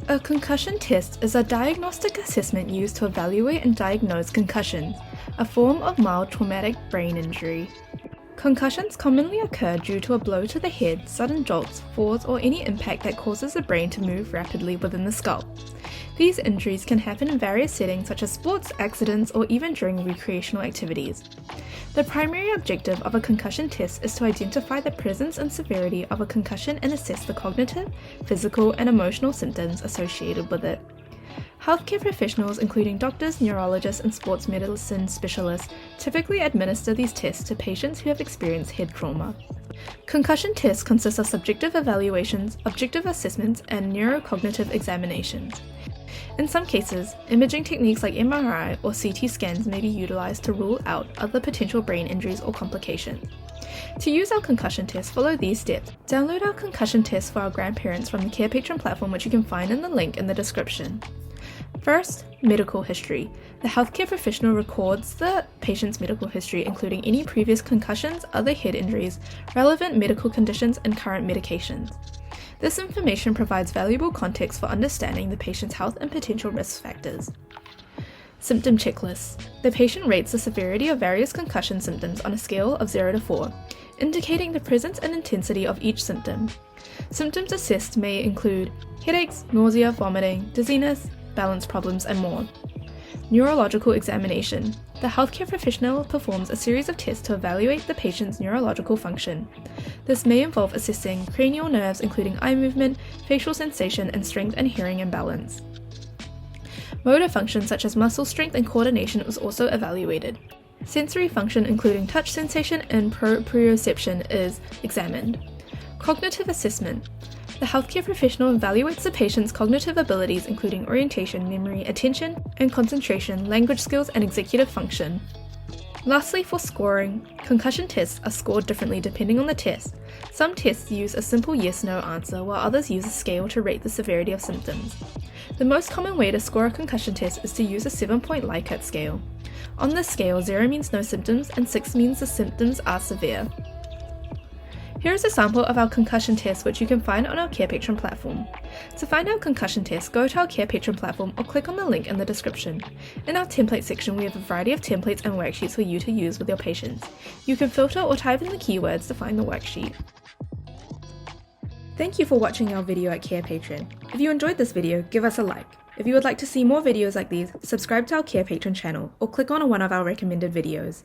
A concussion test is a diagnostic assessment used to evaluate and diagnose concussions, a form of mild traumatic brain injury. Concussions commonly occur due to a blow to the head, sudden jolts, falls, or any impact that causes the brain to move rapidly within the skull. These injuries can happen in various settings such as sports, accidents, or even during recreational activities. The primary objective of a concussion test is to identify the presence and severity of a concussion and assess the cognitive, physical, and emotional symptoms associated with it. Healthcare professionals, including doctors, neurologists, and sports medicine specialists, typically administer these tests to patients who have experienced head trauma. Concussion tests consist of subjective evaluations, objective assessments, and neurocognitive examinations. In some cases, imaging techniques like MRI or CT scans may be utilized to rule out other potential brain injuries or complications. To use our concussion test, follow these steps. Download our concussion test for our grandparents from the Carepatron platform, which you can find in the link in the description. First, medical history. The healthcare professional records the patient's medical history, including any previous concussions, other head injuries, relevant medical conditions, and current medications. This information provides valuable context for understanding the patient's health and potential risk factors. Symptom checklist. The patient rates the severity of various concussion symptoms on a scale of 0 to 4, indicating the presence and intensity of each symptom. Symptoms assessed may include headaches, nausea, vomiting, dizziness, balance problems, and more. Neurological examination. The healthcare professional performs a series of tests to evaluate the patient's neurological function. This may involve assessing cranial nerves, including eye movement, facial sensation, and strength and hearing and balance. Motor function such as muscle strength and coordination is also evaluated. Sensory function, including touch sensation and proprioception, is examined. Cognitive assessment. The healthcare professional evaluates the patient's cognitive abilities, including orientation, memory, attention and concentration, language skills, and executive function. Lastly, for scoring, concussion tests are scored differently depending on the test. Some tests use a simple yes/no answer, while others use a scale to rate the severity of symptoms. The most common way to score a concussion test is to use a 7-point Likert scale. On this scale, 0 means no symptoms and 6 means the symptoms are severe. Here is a sample of our concussion test, which you can find on our Carepatron platform. To find our concussion test, go to our Carepatron platform or click on the link in the description. In our template section, we have a variety of templates and worksheets for you to use with your patients. You can filter or type in the keywords to find the worksheet. Thank you for watching our video at Carepatron. If you enjoyed this video, give us a like. If you would like to see more videos like these, subscribe to our Carepatron channel or click on one of our recommended videos.